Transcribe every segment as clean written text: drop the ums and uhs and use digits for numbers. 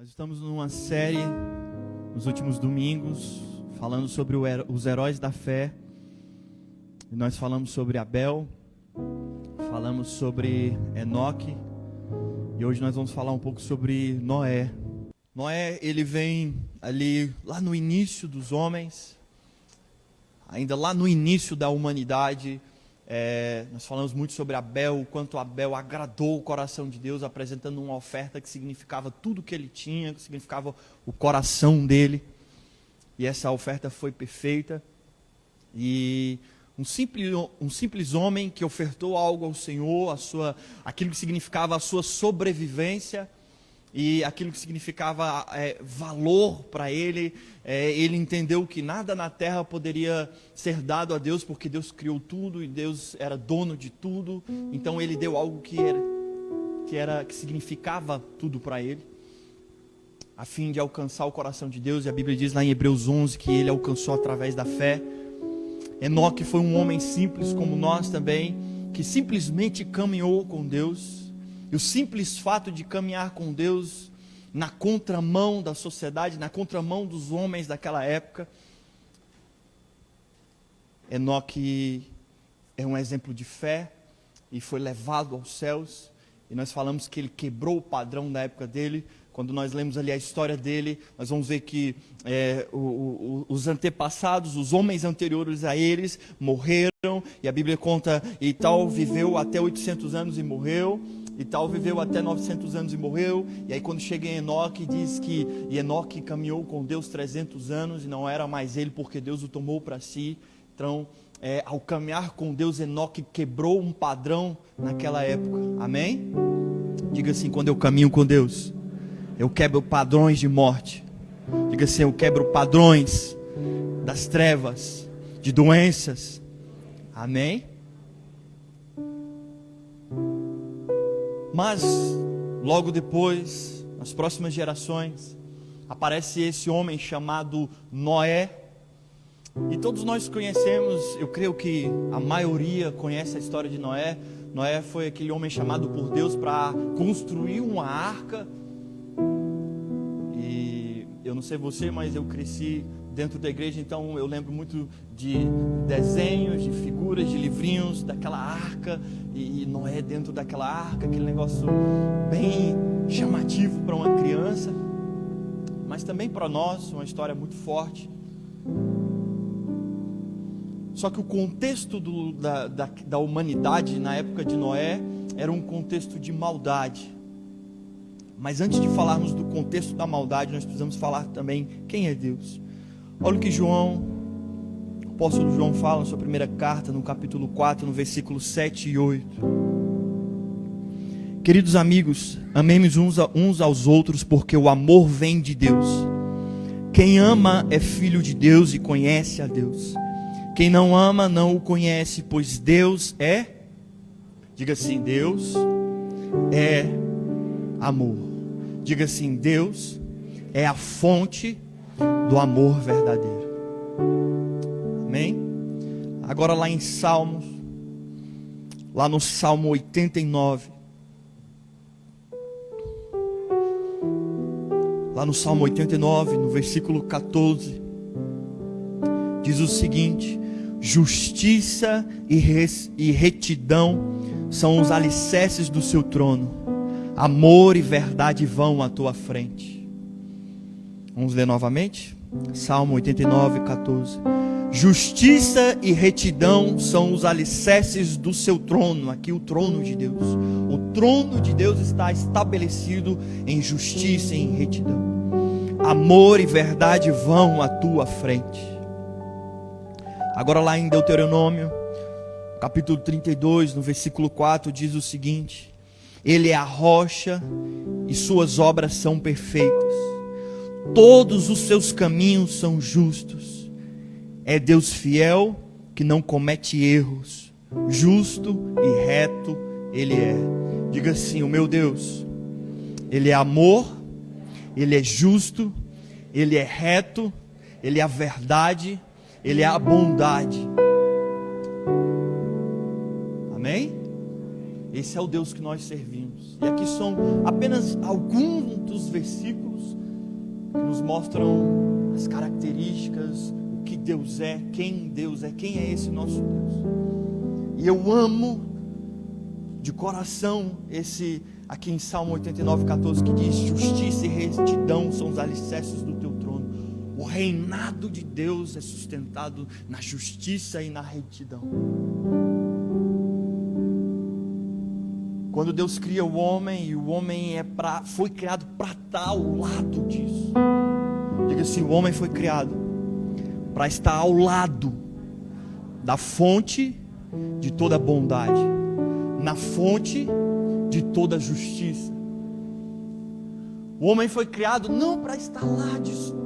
Nós estamos numa série nos últimos domingos, falando sobre os heróis da fé. E nós falamos sobre Abel, falamos sobre Enoque, e hoje nós vamos falar um pouco sobre Noé. Noé, ele vem ali lá no início dos homens, ainda lá no início da humanidade. Nós falamos muito sobre Abel, o quanto Abel agradou o coração de Deus, apresentando uma oferta que significava tudo o que ele tinha, que significava o coração dele. E essa oferta foi perfeita. E um simples homem que ofertou algo ao Senhor, aquilo que significava a sua sobrevivência, e aquilo que significava valor para ele. Ele entendeu que nada na terra poderia ser dado a Deus, porque Deus criou tudo e Deus era dono de tudo. Então ele deu algo que significava tudo para ele, a fim de alcançar o coração de Deus. E a Bíblia diz lá em Hebreus 11 que ele alcançou através da fé. Enoque foi um homem simples como nós também, que simplesmente caminhou com Deus. E o simples fato de caminhar com Deus na contramão da sociedade, na contramão dos homens daquela época, Enoque é um exemplo de fé e foi levado aos céus. E nós falamos que ele quebrou o padrão da época dele. Quando nós lemos ali a história dele, nós vamos ver que os antepassados, os homens anteriores a eles, morreram. E a Bíblia conta, e tal viveu até 800 anos e morreu. E tal viveu até 900 anos e morreu. E aí quando chega em Enoque, diz que Enoque caminhou com Deus 300 anos, e não era mais ele, porque Deus o tomou para si. Então, ao caminhar com Deus, Enoque quebrou um padrão naquela época. Amém? Diga assim: quando eu caminho com Deus, eu quebro padrões de morte. Diga assim: eu quebro padrões das trevas, de doenças. Amém? Mas, logo depois, nas próximas gerações, aparece esse homem chamado Noé. E todos nós conhecemos, eu creio que a maioria conhece a história de Noé. Noé foi aquele homem chamado por Deus para construir uma arca. E eu não sei você, mas eu cresci dentro da igreja, então eu lembro muito de desenhos, de figuras, de livrinhos daquela arca, e Noé dentro daquela arca, aquele negócio bem chamativo para uma criança, mas também para nós, uma história muito forte. Só que o contexto da humanidade na época de Noé era um contexto de maldade. Mas antes de falarmos do contexto da maldade, nós precisamos falar também quem é Deus. Olha o que o apóstolo João fala na sua primeira carta, no capítulo 4, no versículo 7 e 8. Queridos amigos, amemos uns aos outros, porque o amor vem de Deus. Quem ama é filho de Deus e conhece a Deus. Quem não ama não o conhece, pois Deus é, diga assim, Deus é amor. Diga assim, Deus é a fonte do amor verdadeiro. Amém? Agora lá em Salmos, lá no Salmo 89, lá no Salmo 89, no versículo 14, diz o seguinte: justiça e retidão são os alicerces do seu trono, amor e verdade vão à tua frente. Vamos ler novamente? Salmo 89, 14. Justiça e retidão são os alicerces do seu trono. Aqui o trono de Deus. O trono de Deus está estabelecido em justiça e em retidão. Amor e verdade vão à tua frente. Agora lá em Deuteronômio, capítulo 32, no versículo 4, diz o seguinte: Ele é a rocha e suas obras são perfeitas. Todos os seus caminhos são justos. É Deus fiel, que não comete erros. Justo e reto Ele é. Diga assim: o meu Deus, Ele é amor, Ele é justo, Ele é reto, Ele é a verdade, Ele é a bondade. Amém? Esse é o Deus que nós servimos. E aqui são apenas alguns dos versículos que nos mostram as características, o que Deus é, quem é esse nosso Deus. E eu amo de coração esse aqui em Salmo 89:14 que diz: justiça e retidão são os alicerces do teu trono. O reinado de Deus é sustentado na justiça e na retidão. Quando Deus cria o homem, e o homem foi criado para estar ao lado disso. Diga assim: o homem foi criado para estar ao lado da fonte de toda bondade, na fonte de toda justiça. O homem foi criado não para estar lá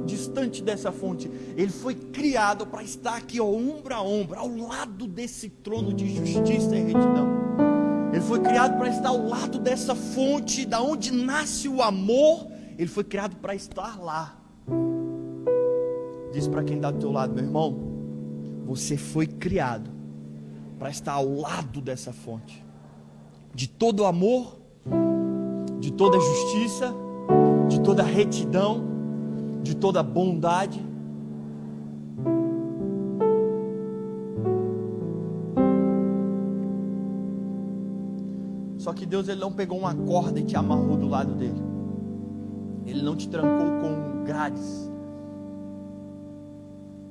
distante dessa fonte. Ele foi criado para estar aqui, ombro a ombro, ao lado desse trono de justiça e retidão. Ele foi criado para estar ao lado dessa fonte, da onde nasce o amor. Ele foi criado para estar lá. Diz para quem está do teu lado: meu irmão, você foi criado para estar ao lado dessa fonte, de todo amor, de toda justiça, de toda retidão, de toda bondade. Só que Deus, Ele não pegou uma corda e te amarrou do lado dele. Ele não te trancou com grades.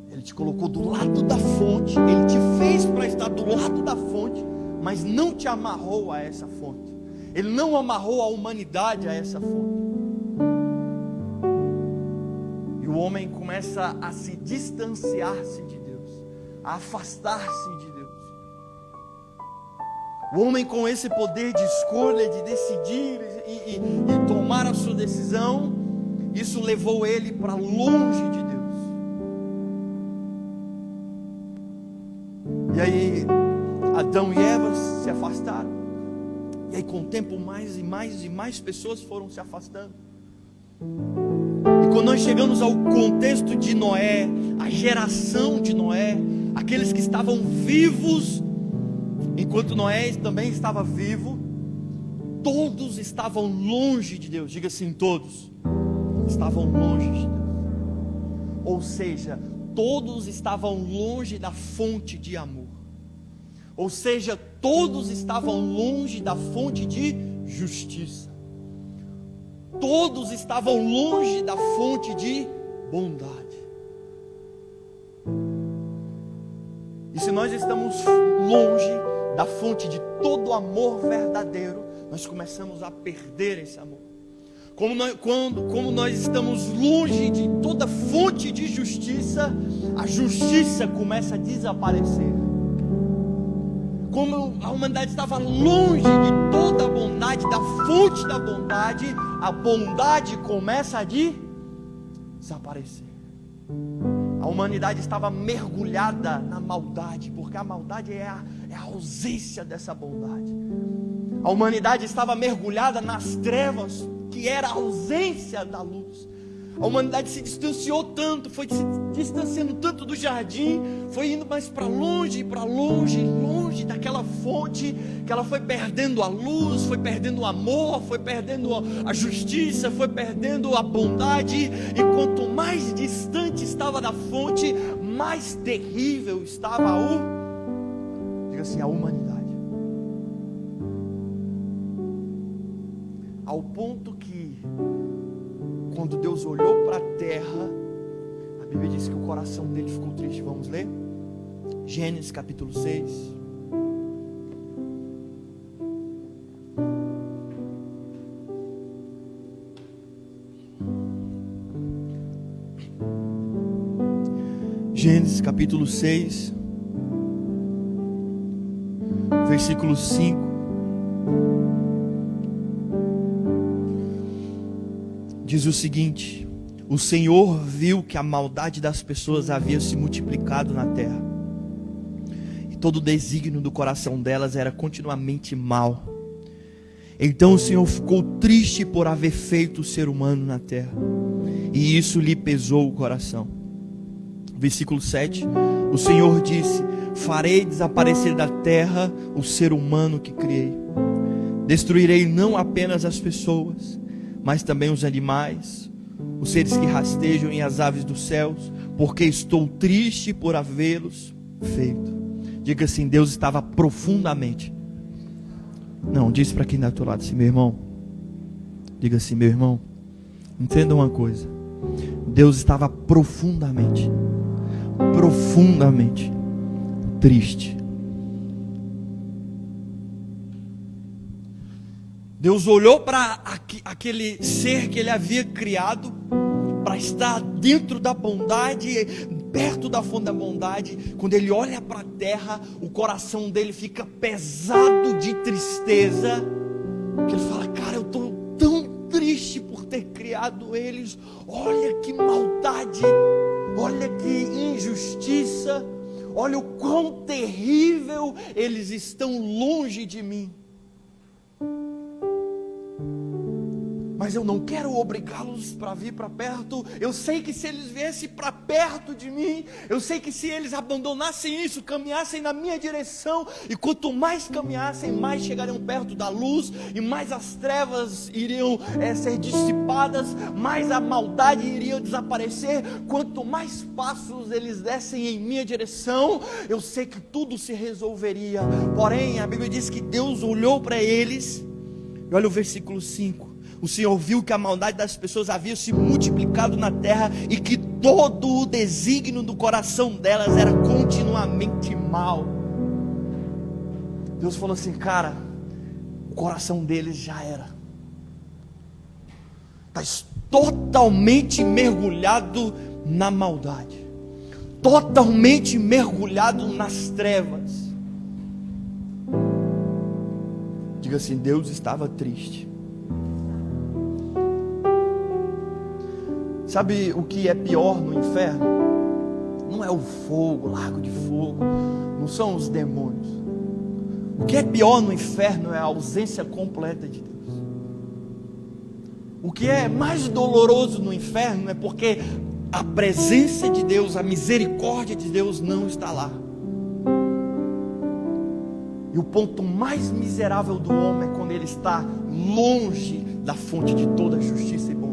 Ele te colocou do lado da fonte. Ele te fez para estar do lado da fonte, mas não te amarrou a essa fonte. Ele não amarrou a humanidade a essa fonte. E o homem começa a se distanciar-se de Deus, a afastar-se de Deus. O homem, com esse poder de escolha, de decidir e tomar a sua decisão, isso levou ele para longe de Deus. E aí Adão e Eva se afastaram. E aí com o tempo mais e mais pessoas foram se afastando. E quando nós chegamos ao contexto de Noé, a geração de Noé, aqueles que estavam vivos enquanto Noé também estava vivo, todos estavam longe de Deus. Diga assim: todos estavam longe de Deus. Ou seja, todos estavam longe da fonte de amor. Ou seja, todos estavam longe da fonte de justiça. Todos estavam longe da fonte de bondade. E se nós estamos longe da fonte de todo amor verdadeiro, nós começamos a perder esse amor. Como nós estamos longe de toda fonte de justiça, a justiça começa a desaparecer. Como a humanidade estava longe de toda a bondade, da fonte da bondade, a bondade começa a desaparecer. A humanidade estava mergulhada na maldade, porque a maldade é a ausência dessa bondade. A humanidade estava mergulhada nas trevas, que era a ausência da luz. A humanidade se distanciou tanto, foi se distanciando tanto do jardim, foi indo mais para longe, longe daquela fonte, que ela foi perdendo a luz, foi perdendo o amor, foi perdendo a justiça, foi perdendo a bondade. E quanto mais distante estava da fonte, mais terrível estava diga assim, a humanidade. Ao ponto que, quando Deus olhou para a terra, a Bíblia diz que o coração dele ficou triste. Vamos ler? Gênesis capítulo 6. Gênesis capítulo 6, versículo 5. Diz o seguinte: o Senhor viu que a maldade das pessoas havia se multiplicado na terra, e todo o desígnio do coração delas era continuamente mal. Então o Senhor ficou triste por haver feito o ser humano na terra, e isso lhe pesou o coração. Versículo 7, o Senhor disse: farei desaparecer da terra o ser humano que criei, Destruirei não apenas as pessoas, mas também os animais, os seres que rastejam e as aves dos céus, porque estou triste por havê-los feito. Diga assim: Deus estava profundamente. Não, diz para quem está do teu lado assim: meu irmão. Diga assim: meu irmão, entenda uma coisa. Deus estava profundamente triste. Deus olhou para aquele ser que ele havia criado, para estar dentro da bondade, perto da fonte da bondade. Quando ele olha para a terra, o coração dele fica pesado de tristeza, que ele fala: cara, eu estou tão triste por ter criado eles. Olha que maldade, olha que injustiça, olha o quão terrível eles estão longe de mim. Mas eu não quero obrigá-los para vir para perto. Eu sei que se eles viessem para perto de mim, eu sei que se eles abandonassem isso, caminhassem na minha direção, e quanto mais caminhassem, mais chegariam perto da luz, e mais as trevas iriam ser dissipadas, mais a maldade iria desaparecer. Quanto mais passos eles dessem em minha direção, eu sei que tudo se resolveria. Porém, a Bíblia diz que Deus olhou para eles, e olha o versículo 5. O Senhor viu que a maldade das pessoas havia se multiplicado na terra, e que todo o desígnio do coração delas era continuamente mal. Deus falou assim: cara, o coração deles já era, está totalmente mergulhado na maldade, totalmente mergulhado nas trevas. Diga assim: Deus estava triste. Sabe o que é pior no inferno? Não é o fogo, o lago de fogo, não são os demônios. O que é pior no inferno é a ausência completa de Deus. O que é mais doloroso no inferno é porque a presença de Deus, a misericórdia de Deus não está lá. E o ponto mais miserável do homem é quando ele está longe da fonte de toda justiça e bondade.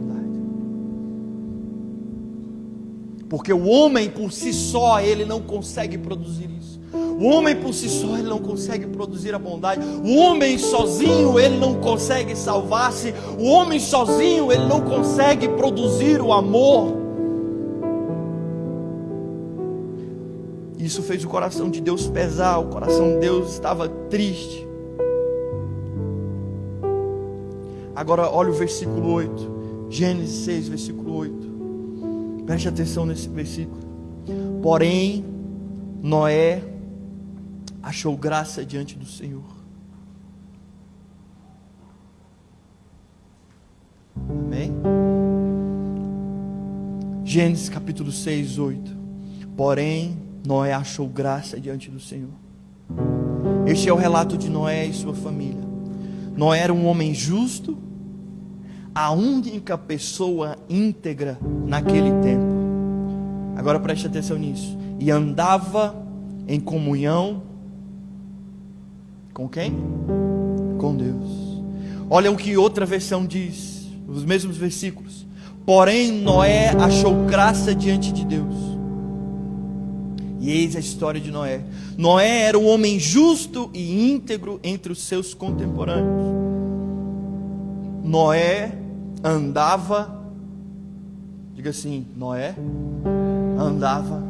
Porque o homem por si só, ele não consegue produzir isso. O homem por si só, ele não consegue produzir a bondade. O homem sozinho, ele não consegue salvar-se. O homem sozinho, ele não consegue produzir o amor. Isso fez o coração de Deus pesar. O coração de Deus estava triste. Agora olha o versículo 8. Gênesis 6, versículo 8. Preste atenção nesse versículo. Porém, Noé achou graça diante do Senhor. Amém? Gênesis capítulo 6, 8. Porém, Noé achou graça diante do Senhor. Este é o relato de Noé e sua família. Noé era um homem justo, a única pessoa íntegra naquele tempo. Agora preste atenção nisso. E andava em comunhão com quem? Com Deus. Olha o que outra versão diz, os mesmos versículos. Porém Noé achou graça diante de Deus. E eis a história de Noé. Noé era um homem justo e íntegro entre os seus contemporâneos. Noé andava, diga assim: Noé andava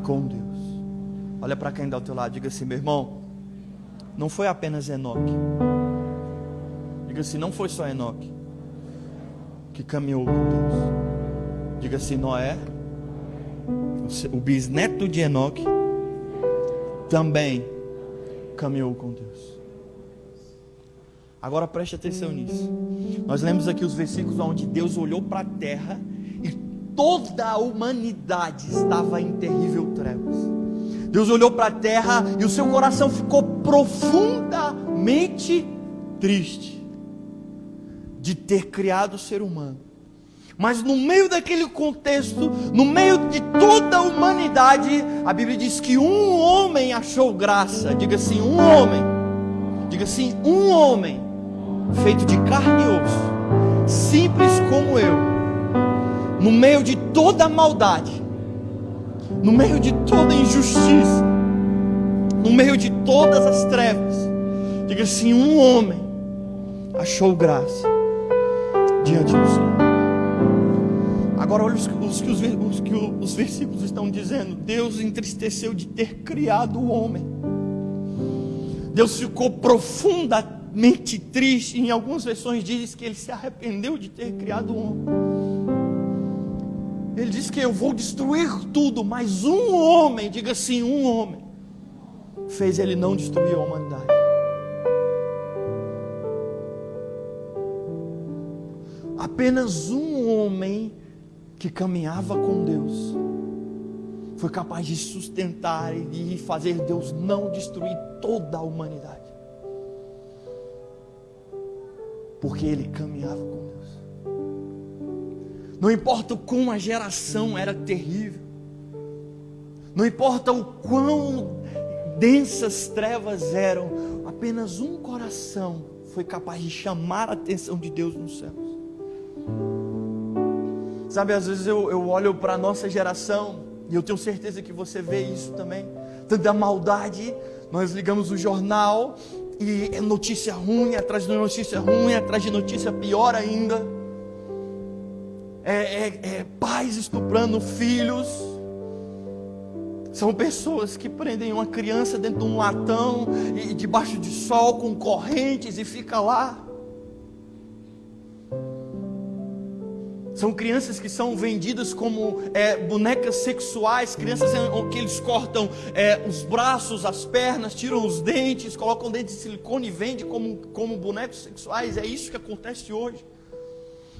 com Deus. Olha para quem está ao teu lado, diga assim: meu irmão, não foi apenas Enoque. Diga assim: não foi só Enoque que caminhou com Deus. Diga assim: Noé, o bisneto de Enoque, também caminhou com Deus. Agora preste atenção nisso. Nós lemos aqui os versículos onde Deus olhou para a terra e toda a humanidade estava em terrível trevas. Deus olhou para a terra e o seu coração ficou profundamente triste de ter criado o ser humano. Mas no meio daquele contexto, no meio de toda a humanidade, a Bíblia diz que um homem achou graça. Diga assim: um homem. Diga assim: um homem feito de carne e osso, simples como eu, no meio de toda a maldade, no meio de toda a injustiça, no meio de todas as trevas, diga assim: um homem achou graça diante do Senhor. Agora olha os que os versículos estão dizendo. Deus entristeceu de ter criado o homem. Deus ficou profundamente triste. Em algumas versões diz que ele se arrependeu de ter criado o homem. Ele diz que eu vou destruir tudo, mas um homem, diga assim, um homem, fez ele não destruir a humanidade. Apenas um homem que caminhava com Deus foi capaz de sustentar e de fazer Deus não destruir toda a humanidade, porque ele caminhava com Deus. Não importa o quão a geração era terrível, não importa o quão densas trevas eram, apenas um coração foi capaz de chamar a atenção de Deus nos céus. Sabe, às vezes eu olho para a nossa geração, e eu tenho certeza que você vê isso também, tanta maldade. Nós ligamos o jornal e é notícia ruim, atrás de notícia ruim, atrás de notícia pior ainda. Pais estuprando filhos. São pessoas que prendem uma criança dentro de um latão e debaixo de sol com correntes e fica lá. São crianças que são vendidas como bonecas sexuais, crianças que eles cortam os braços, as pernas, tiram os dentes, colocam dentes de silicone e vendem como bonecos sexuais. É isso que acontece hoje.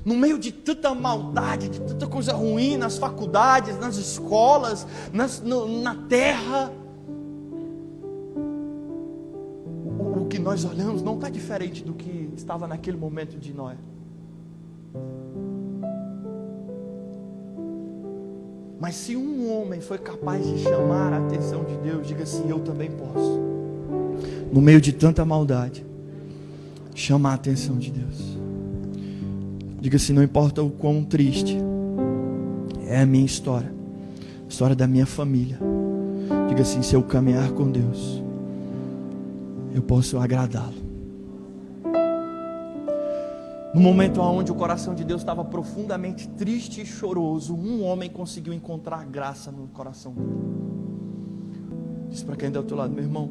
No meio de tanta maldade, de tanta coisa ruim, nas faculdades, nas escolas, na terra, o que nós olhamos não está diferente do que estava naquele momento de Noé. Mas se um homem foi capaz de chamar a atenção de Deus, diga assim: eu também posso, no meio de tanta maldade, chamar a atenção de Deus. Diga assim: não importa o quão triste é a minha história, a história da minha família. Diga assim: se eu caminhar com Deus, eu posso agradá-lo. No momento onde o coração de Deus estava profundamente triste e choroso, um homem conseguiu encontrar graça no coração dele. Diz para quem está ao teu lado: meu irmão,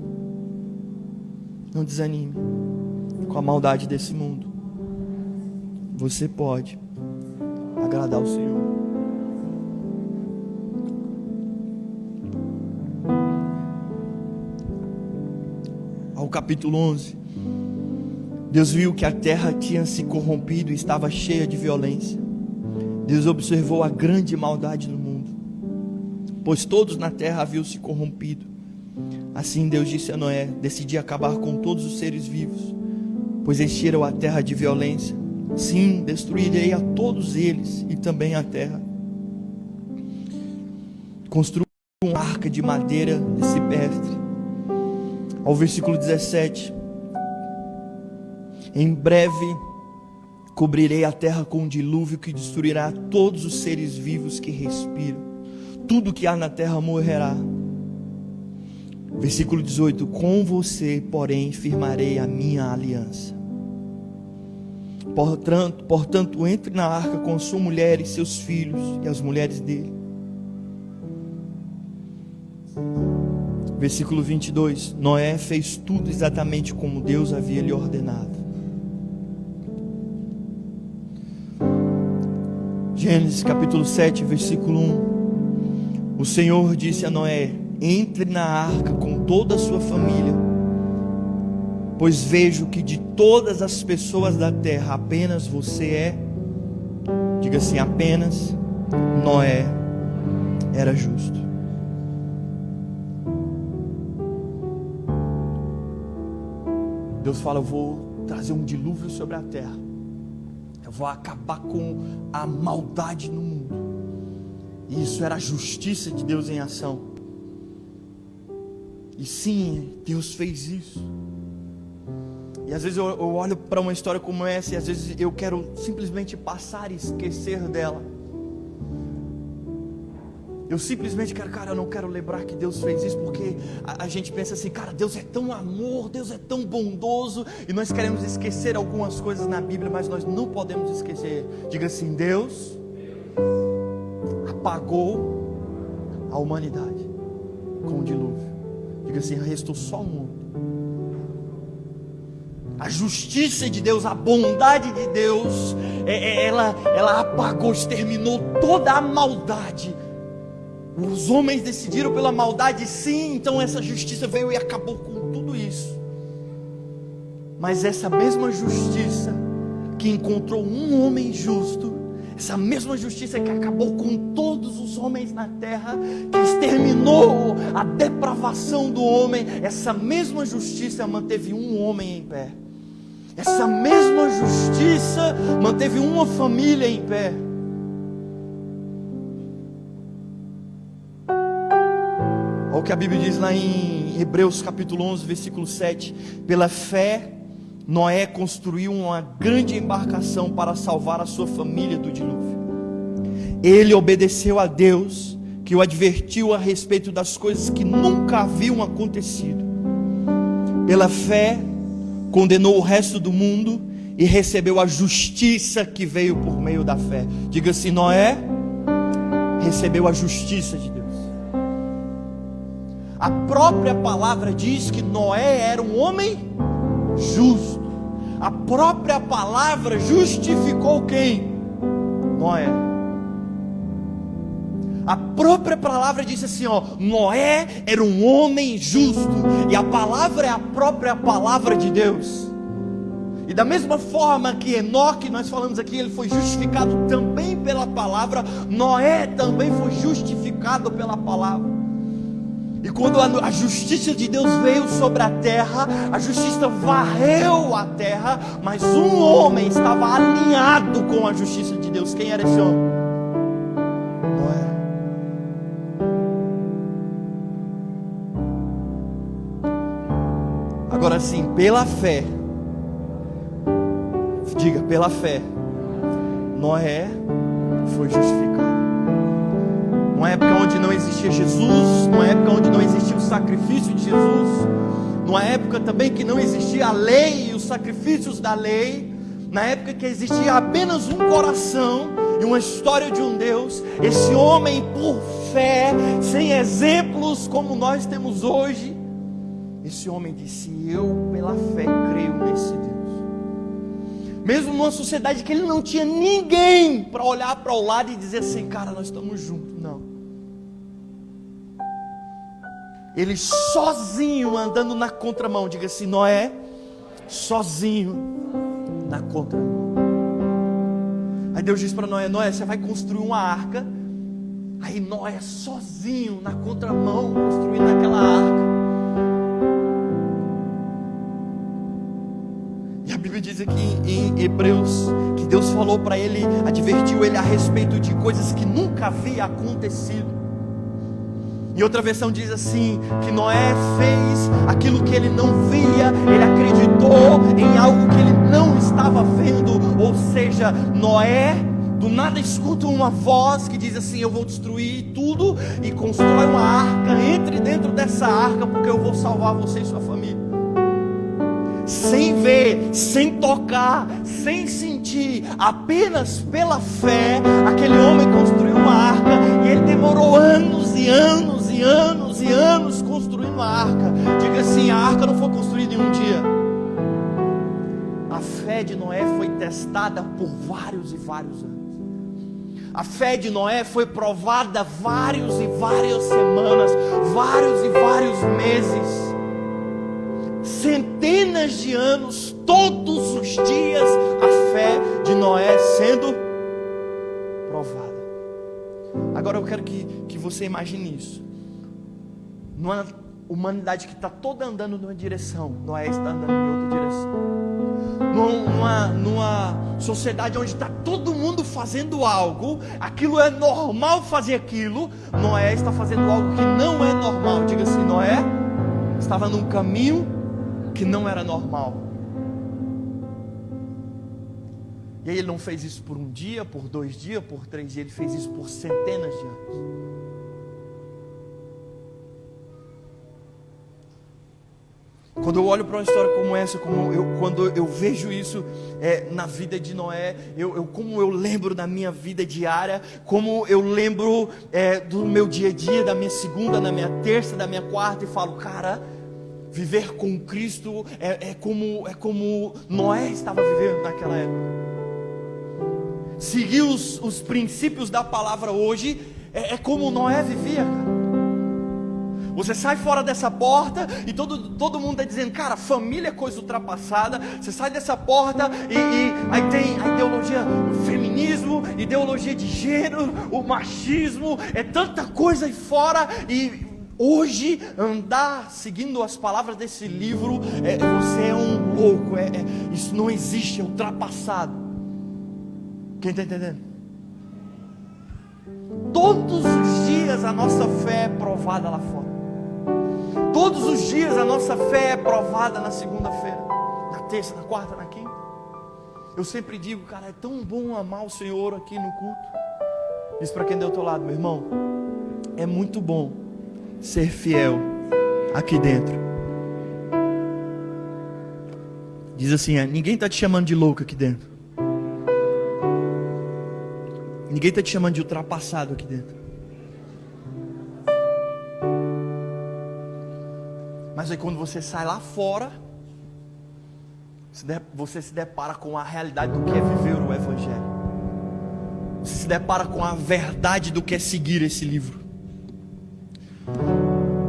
não desanime com a maldade desse mundo. Você pode agradar o Senhor. Ao capítulo 11, Deus viu que a terra tinha se corrompido e estava cheia de violência. Deus observou a grande maldade no mundo, pois todos na terra haviam se corrompido. Assim Deus disse a Noé: decidi acabar com todos os seres vivos, pois encheram a terra de violência. Sim, destruirei a todos eles e também a terra. Construiu uma arca de madeira de ciprestre. Ao versículo 17: em breve cobrirei a terra com um dilúvio que destruirá todos os seres vivos que respiram. Tudo que há na terra morrerá. Versículo 18: com você, porém, firmarei a minha aliança. Portanto, entre na arca com sua mulher e seus filhos e as mulheres dele. Versículo 22: Noé fez tudo exatamente como Deus havia lhe ordenado. Gênesis capítulo 7, versículo 1. O Senhor disse a Noé: entre na arca com toda a sua família, pois vejo que de todas as pessoas da terra apenas você diga assim, apenas Noé era justo. Deus fala: eu vou trazer um dilúvio sobre a terra, eu vou acabar com a maldade no mundo. E isso era a justiça de Deus em ação. E sim, Deus fez isso. E às vezes eu olho para uma história como essa e às vezes eu quero simplesmente passar e esquecer dela. Eu simplesmente quero, cara, eu não quero lembrar que Deus fez isso, porque a gente pensa assim, cara, Deus é tão amor, Deus é tão bondoso, e nós queremos esquecer algumas coisas na Bíblia, mas nós não podemos esquecer. Diga assim: Deus apagou a humanidade com o dilúvio. Diga assim: restou só o mundo. A justiça de Deus, a bondade de Deus, ela apagou, exterminou toda a maldade. Os homens decidiram pela maldade, sim, então essa justiça veio e acabou com tudo isso. Mas essa mesma justiça que encontrou um homem justo, essa mesma justiça que acabou com todos os homens na terra, que exterminou a depravação do homem, essa mesma justiça manteve um homem em pé. Essa mesma justiça manteve uma família em pé. Olha o que a Bíblia diz lá em Hebreus capítulo 11, versículo 7. Pela fé, Noé construiu uma grande embarcação para salvar a sua família do dilúvio. Ele obedeceu a Deus, que o advertiu a respeito das coisas que nunca haviam acontecido. Pela fé, condenou o resto do mundo e recebeu a justiça que veio por meio da fé. Diga assim: Noé recebeu a justiça de Deus. A própria palavra diz que Noé era um homem justo. A própria palavra justificou quem? Noé. A própria palavra disse assim, Noé era um homem justo. E a palavra é a própria palavra de Deus. E da mesma forma que Enoque, nós falamos aqui, ele foi justificado também pela palavra, Noé também foi justificado pela palavra. E quando a justiça de Deus veio sobre a terra, a justiça varreu a terra, mas um homem estava alinhado com a justiça de Deus. Quem era esse homem? Noé. Agora sim, pela fé, diga, pela fé, Noé foi justificado. Numa época onde não existia Jesus, numa época onde não existia o sacrifício de Jesus, numa época também que não existia a lei e os sacrifícios da lei, na época que existia apenas um coração e uma história de um Deus, esse homem por fé, sem exemplos como nós temos hoje, esse homem disse: eu pela fé creio nesse Deus. Mesmo numa sociedade que ele não tinha ninguém para olhar para o lado e dizer assim, cara, nós estamos juntos. Não. Ele sozinho andando na contramão. Diga assim, Noé, sozinho na contramão. Aí Deus diz para Noé, Noé, você vai construir uma arca. Aí Noé sozinho na contramão, construindo aquela arca. E a Bíblia diz aqui em Hebreus que Deus falou para ele, advertiu ele a respeito de coisas que nunca havia acontecido. E outra versão diz assim, que Noé fez aquilo que ele não via, ele acreditou em algo que ele não estava vendo. Ou seja, Noé do nada escuta uma voz que diz assim, eu vou destruir tudo e constrói uma arca, entre dentro dessa arca porque eu vou salvar você e sua família. Sem ver, sem tocar, sem sentir, apenas pela fé, aquele homem construiu uma arca e ele demorou anos e anos e anos e anos construindo a arca. Diga assim, a arca não foi construída em um dia. A fé de Noé foi testada por vários e vários anos. A fé de Noé foi provada vários e várias semanas, vários e vários meses. Centenas de anos, todos os dias, a fé de Noé sendo provada. Agora eu quero que você imagine isso. Numa humanidade que está toda andando numa direção, Noé está andando em outra direção. Numa sociedade onde está todo mundo fazendo algo, aquilo é normal fazer aquilo, Noé está fazendo algo que não é normal. Diga assim, Noé estava num caminho que não era normal. E aí ele não fez isso por um dia, por 2 dias, por 3 dias, ele fez isso por centenas de anos. Quando eu olho para uma história como essa, quando eu vejo isso na vida de Noé, como eu lembro da minha vida diária, como eu lembro do meu dia a dia, da minha segunda, da minha terça, da minha quarta, e falo, cara, viver com Cristo é como Noé estava vivendo naquela época. Seguir os princípios da palavra hoje é como Noé vivia, cara. Você sai fora dessa porta e todo mundo está dizendo, cara, família é coisa ultrapassada. Você sai dessa porta e aí tem a ideologia do feminismo, ideologia de gênero, o machismo, é tanta coisa aí fora. E hoje, andar seguindo as palavras desse livro, você é um louco, isso não existe, é ultrapassado. Quem está entendendo? Todos os dias a nossa fé é provada lá fora. Todos os dias a nossa fé é provada na segunda-feira, na terça, na quarta, na quinta. Eu sempre digo, cara, é tão bom amar o Senhor aqui no culto. Diz para quem deu ao teu lado, meu irmão, é muito bom ser fiel aqui dentro. Diz assim, ninguém está te chamando de louco aqui dentro. Ninguém está te chamando de ultrapassado aqui dentro. Mas aí quando você sai lá fora, você se depara com a realidade do que é viver o Evangelho. Você se depara com a verdade do que é seguir esse livro.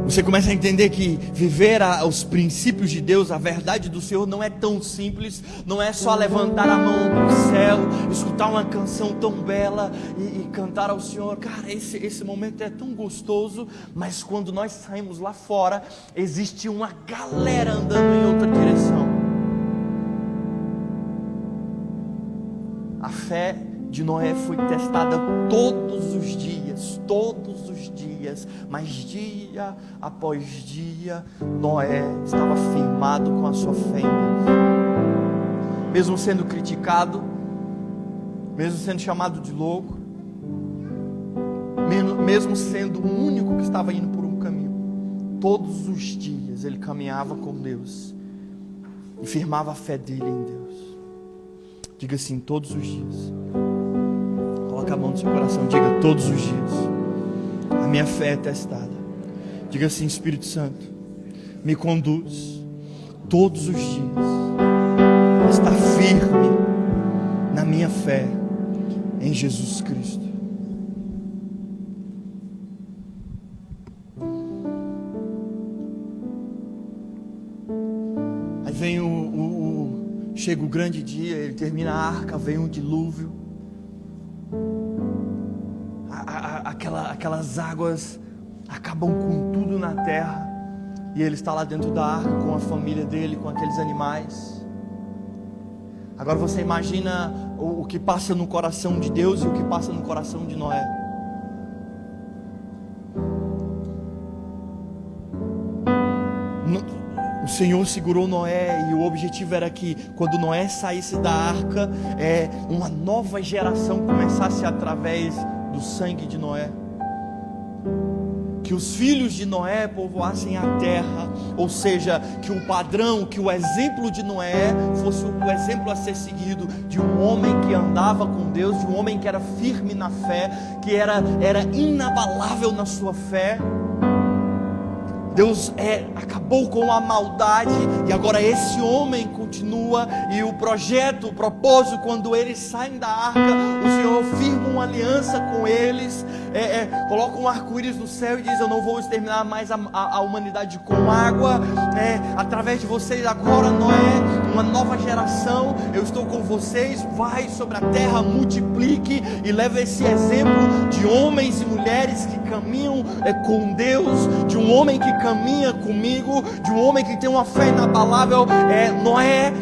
Você começa a entender que viver os princípios de Deus, a verdade do Senhor não é tão simples. Não é só levantar a mão para o céu, escutar uma canção tão bela e cantar ao Senhor. Cara, esse momento é tão gostoso. Mas quando nós saímos lá fora, existe uma galera andando em outra direção. A fé de Noé foi testada todos os dias, mas dia após dia, Noé estava firmado com a sua fé em Deus. Mesmo sendo criticado, mesmo sendo chamado de louco, mesmo sendo o único que estava indo por um caminho, todos os dias ele caminhava com Deus e firmava a fé dele em Deus. Diga assim, todos os dias. Coloca a mão no seu coração, diga, todos os dias a minha fé é testada. Diga assim, Espírito Santo, me conduz todos os dias a estar firme na minha fé em Jesus Cristo. Aí vem chega o grande dia, ele termina a arca, vem um dilúvio. Aquelas águas acabam com tudo na terra, e ele está lá dentro da arca com a família dele, com aqueles animais. Agora você imagina o que passa no coração de Deus e o que passa no coração de Noé. O Senhor segurou Noé, e o objetivo era que quando Noé saísse da arca, uma nova geração começasse através do sangue de Noé. Que os filhos de Noé povoassem a terra, ou seja, que o padrão, que o exemplo de Noé fosse o exemplo a ser seguido de um homem que andava com Deus, de um homem que era firme na fé, que era inabalável na sua fé. Deus acabou com a maldade, e agora esse homem continua, e o projeto, o propósito, quando eles saem da arca, o Senhor firma uma aliança com eles, coloca um arco-íris no céu e diz, eu não vou exterminar mais a humanidade com água, através de vocês agora, Noé, uma nova geração, eu estou com vocês, vai sobre a terra, multiplique, e leva esse exemplo de homens e mulheres que caminham com Deus, de um homem que caminha comigo, de um homem que tem uma fé inabalável. Noé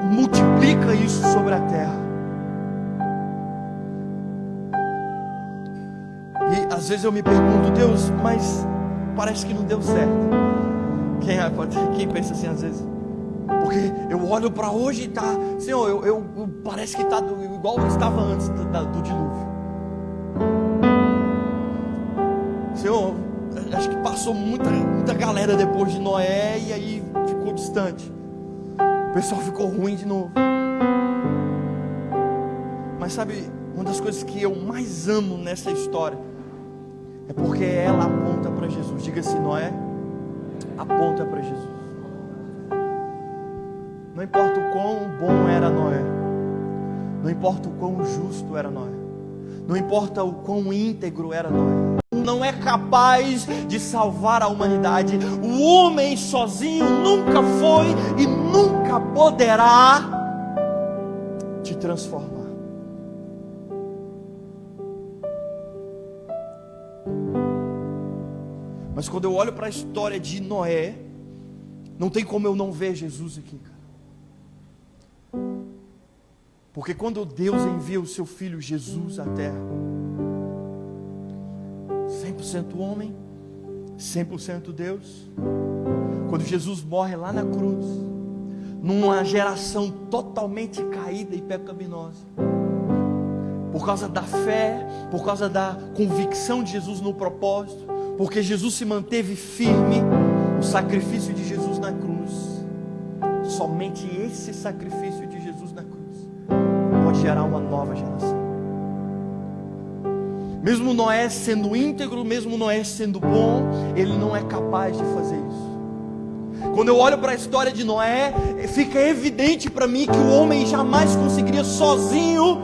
multiplica isso sobre a terra. E às vezes eu me pergunto, Deus, mas parece que não deu certo. Quem pensa assim às vezes? Porque eu olho para hoje e tá, Senhor, eu parece que está igual estava antes do dilúvio. Senhor, acho que passou muita galera depois de Noé e aí ficou distante. O pessoal ficou ruim de novo. Mas sabe, uma das coisas que eu mais amo nessa história é porque ela aponta para Jesus. Diga assim: Noé aponta para Jesus. Não importa o quão bom era Noé, não importa o quão justo era Noé, não importa o quão íntegro era Noé, não é capaz de salvar a humanidade. O homem sozinho nunca foi e nunca poderá te transformar. Mas quando eu olho para a história de Noé, não tem como eu não ver Jesus aqui, cara. Porque quando Deus envia o seu Filho Jesus à terra, 100% homem, 100% Deus, quando Jesus morre lá na cruz, numa geração totalmente caída e pecaminosa, por causa da fé, por causa da convicção de Jesus no propósito, porque Jesus se manteve firme, o sacrifício de Jesus na cruz, somente esse sacrifício de Jesus na cruz pode gerar uma nova geração. Mesmo Noé sendo íntegro, mesmo Noé sendo bom, ele não é capaz de fazer isso. Quando eu olho para a história de Noé, fica evidente para mim que o homem jamais conseguiria sozinho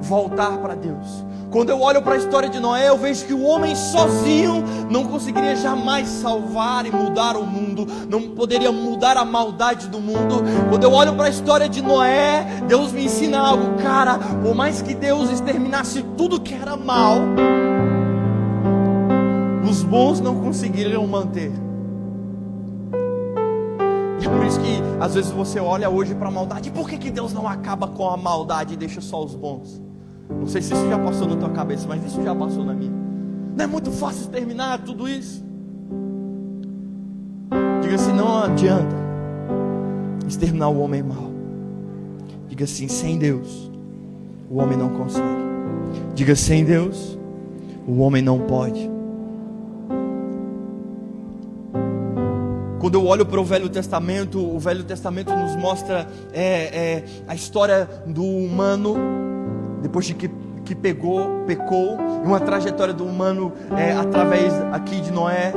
voltar para Deus. Quando eu olho para a história de Noé, eu vejo que o homem sozinho não conseguiria jamais salvar e mudar o mundo, não poderia mudar a maldade do mundo. Quando eu olho para a história de Noé, Deus me ensina algo, cara, por mais que Deus exterminasse tudo que era mal, os bons não conseguiriam manter. E é por isso que às vezes você olha hoje para a maldade. E por que Deus não acaba com a maldade e deixa só os bons? Não sei se isso já passou na tua cabeça, mas isso já passou na minha. Não é muito fácil exterminar tudo isso? Diga assim: não adianta exterminar o homem mau. Diga assim: sem Deus o homem não consegue. Diga: sem Deus o homem não pode. Quando eu olho para o Velho Testamento nos mostra a história do humano, depois de que pecou, uma trajetória do humano através aqui de Noé,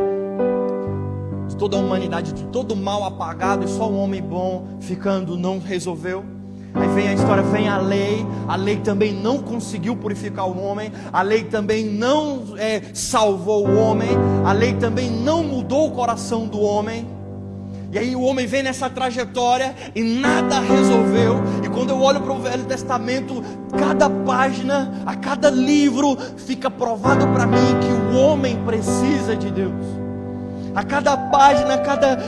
de toda a humanidade, de todo o mal apagado, e só um homem bom ficando não resolveu. Aí vem a história, vem a lei também não conseguiu purificar o homem, a lei também não salvou o homem, a lei também não mudou o coração do homem. E aí o homem vem nessa trajetória e nada resolveu. E quando eu olho para o Velho Testamento, cada página, a cada livro, fica provado para mim que o homem precisa de Deus. A cada página, a cada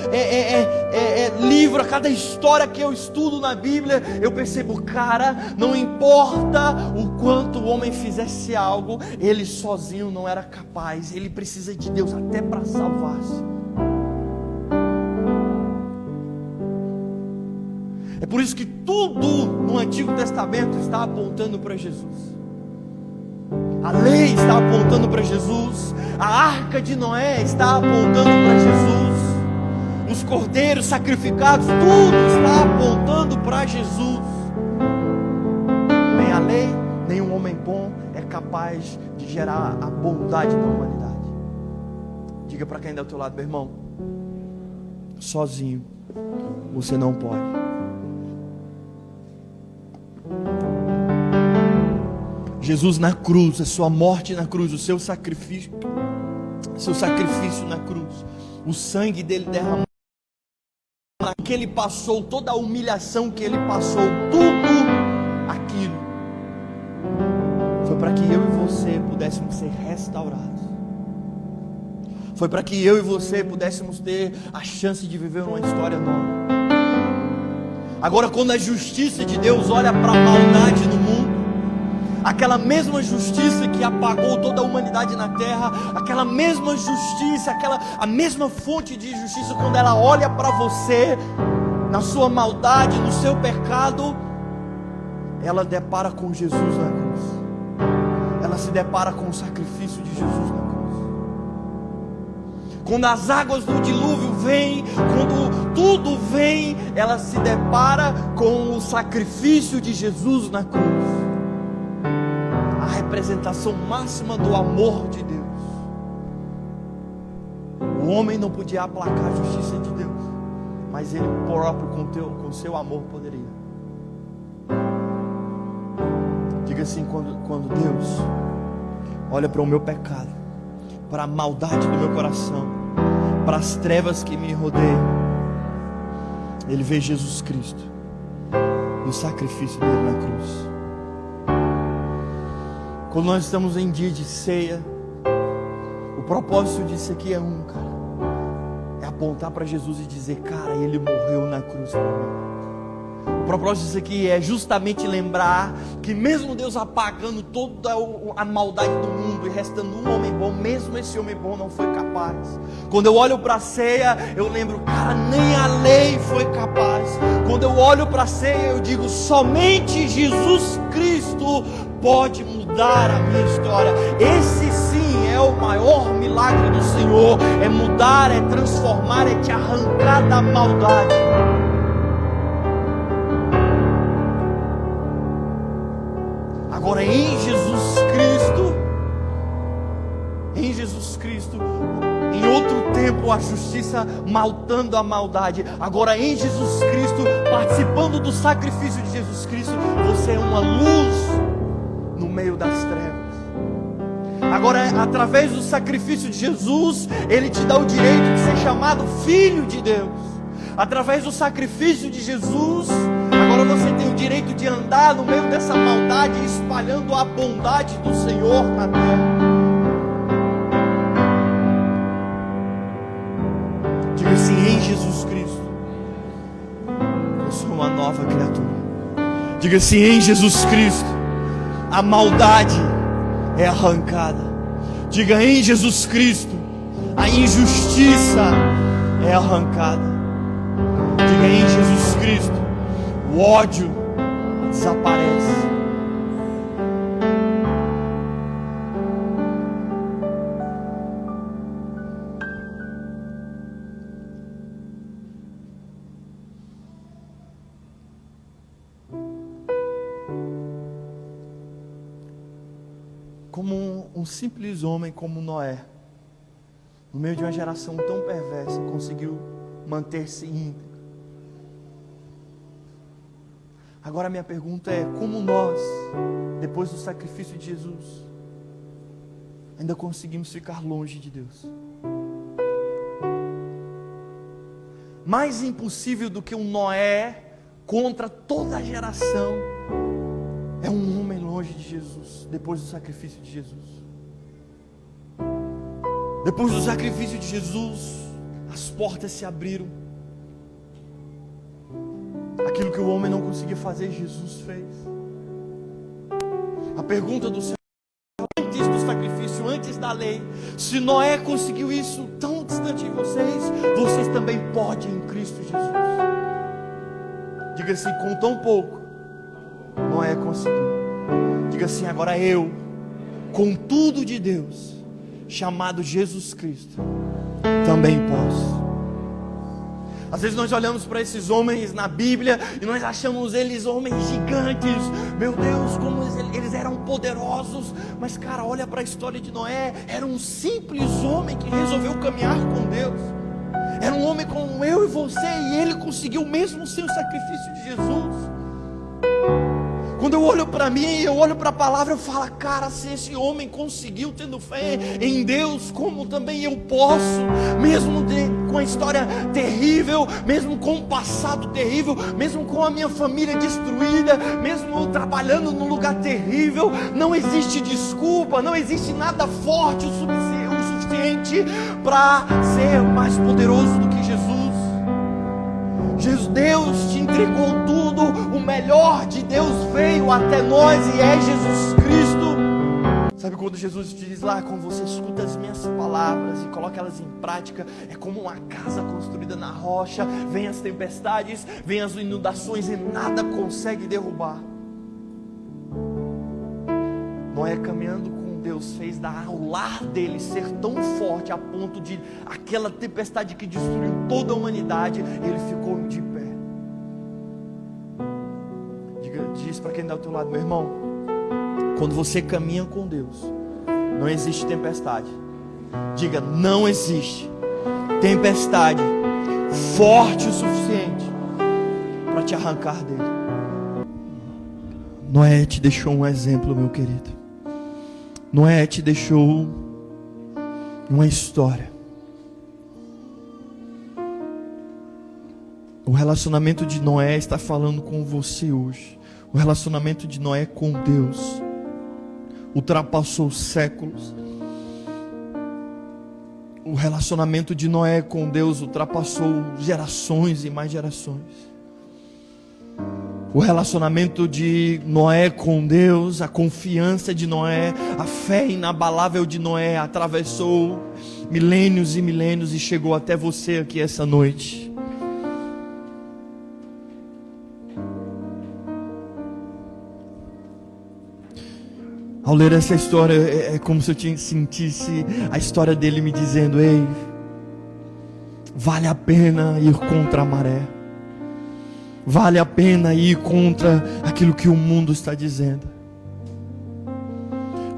livro, a cada história que eu estudo na Bíblia, eu percebo, cara, não importa o quanto o homem fizesse algo, ele sozinho não era capaz. Ele precisa de Deus até para salvar-se. É por isso que tudo no Antigo Testamento está apontando para Jesus. A lei está apontando para Jesus. A arca de Noé está apontando para Jesus. Os cordeiros sacrificados, tudo está apontando para Jesus. Nem a lei, nem um homem bom é capaz de gerar a bondade na humanidade. Diga para quem está ao teu lado: meu irmão, sozinho você não pode. Jesus na cruz, a sua morte na cruz, o seu sacrifício na cruz, o sangue dele derramado, que ele passou, toda a humilhação que ele passou, tudo aquilo foi para que eu e você pudéssemos ser restaurados. Foi para que eu e você pudéssemos ter a chance de viver uma história nova. Agora, quando a justiça de Deus olha para a maldade no mundo, aquela mesma justiça que apagou toda a humanidade na terra, aquela mesma justiça, a mesma fonte de justiça, quando ela olha para você, na sua maldade, no seu pecado, ela depara com Jesus na cruz. Ela se depara com o sacrifício de Jesus na cruz. Quando as águas do dilúvio vêm, quando tudo vem, ela se depara com o sacrifício de Jesus na cruz. A representação máxima do amor de Deus. O homem não podia aplacar a justiça de Deus, mas ele próprio com seu amor poderia. Diga assim, quando Deus olha para o meu pecado, para a maldade do meu coração, para as trevas que me rodeiam, Ele vê Jesus Cristo no sacrifício dele na cruz. Quando nós estamos em dia de ceia, o propósito disso aqui é cara. É apontar para Jesus e dizer, cara, Ele morreu na cruz por mim. O propósito disso aqui é justamente lembrar que mesmo Deus apagando toda a maldade do mundo e restando um homem bom, mesmo esse homem bom não foi capaz. Quando eu olho para a ceia, eu lembro, cara, nem a lei foi capaz. Quando eu olho para a ceia, eu digo, somente Jesus Cristo pode mudar a minha história. Esse sim é o maior milagre do Senhor. É mudar, é transformar, é te arrancar da maldade. Agora em Jesus Cristo, em outro tempo a justiça maltando a maldade. Agora em Jesus Cristo, participando do sacrifício de Jesus Cristo, você é uma luz no meio das trevas. Agora, através do sacrifício de Jesus, Ele te dá o direito de ser chamado filho de Deus. Através do sacrifício de Jesus, agora você tem o direito de andar no meio dessa maldade, espalhando a bondade do Senhor na terra. Diga assim, em Jesus Cristo, eu sou uma nova criatura. Diga assim, em Jesus Cristo, a maldade é arrancada. Diga, em Jesus Cristo, a injustiça é arrancada. Diga, em Jesus Cristo, o ódio desaparece. Como um simples homem como Noé, no meio de uma geração tão perversa, conseguiu manter-se íntegro. Agora a minha pergunta é, como nós, depois do sacrifício de Jesus, ainda conseguimos ficar longe de Deus? Mais impossível do que um Noé contra toda a geração é um homem longe de Jesus, depois do sacrifício de Jesus. Depois do sacrifício de Jesus, as portas se abriram. Aquilo que o homem não conseguia fazer, Jesus fez. A pergunta do Senhor, antes do sacrifício, antes da lei, se Noé conseguiu isso tão distante de vocês, vocês também podem em Cristo Jesus. Diga assim, com tão pouco, Noé conseguiu. Diga assim, agora eu, com tudo de Deus, chamado Jesus Cristo, também posso. Às vezes nós olhamos para esses homens na Bíblia e nós achamos eles homens gigantes. Meu Deus, como eles eram poderosos. Mas cara, olha para a história de Noé. Era um simples homem que resolveu caminhar com Deus. Era um homem como eu e você, e ele conseguiu mesmo sem o sacrifício de Jesus. Quando eu olho para mim, eu olho para a palavra, eu falo, cara, se esse homem conseguiu tendo fé em Deus, como também eu posso, mesmo com a história terrível, mesmo com o passado terrível, mesmo com a minha família destruída, mesmo trabalhando num lugar terrível, não existe desculpa, não existe nada forte o suficiente para ser mais poderoso do que Jesus. Deus te entregou tudo, o melhor de Deus veio até nós e é Jesus Cristo. Sabe quando Jesus te diz lá, quando você escuta as minhas palavras e coloca elas em prática, é como uma casa construída na rocha, vem as tempestades, vem as inundações e nada consegue derrubar. Noé, caminhando com Deus, fez o lar dele ser tão forte a ponto de aquela tempestade que destruiu toda a humanidade, ele ficou de pé. Diz para quem está ao teu lado: meu irmão, quando você caminha com Deus, não existe tempestade. Diga: não existe tempestade forte o suficiente para te arrancar dele. Noé te deixou um exemplo, meu querido. Noé te deixou uma história. O relacionamento de Noé está falando com você hoje. O relacionamento de Noé com Deus ultrapassou séculos. O relacionamento de Noé com Deus ultrapassou gerações e mais gerações. O relacionamento de Noé com Deus, a confiança de Noé, a fé inabalável de Noé atravessou milênios e milênios e chegou até você aqui essa noite. Ao ler essa história, é como se eu sentisse a história dele me dizendo: ei, vale a pena ir contra a maré. Vale a pena ir contra aquilo que o mundo está dizendo.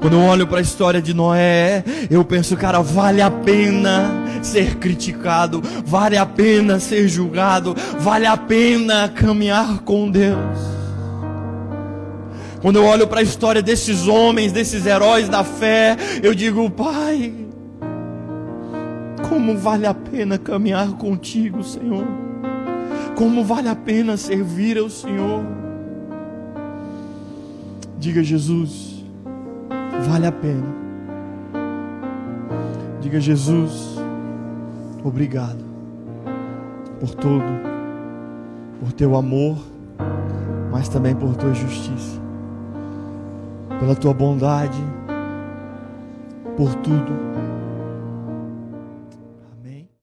Quando eu olho para a história de Noé, eu penso: cara, vale a pena ser criticado, vale a pena ser julgado, vale a pena caminhar com Deus. Quando eu olho para a história desses homens, desses heróis da fé, eu digo: Pai, como vale a pena caminhar contigo, Senhor. Como vale a pena servir ao Senhor. Diga: Jesus, vale a pena. Diga: Jesus, obrigado por tudo, por teu amor, mas também por tua justiça, pela tua bondade, por tudo.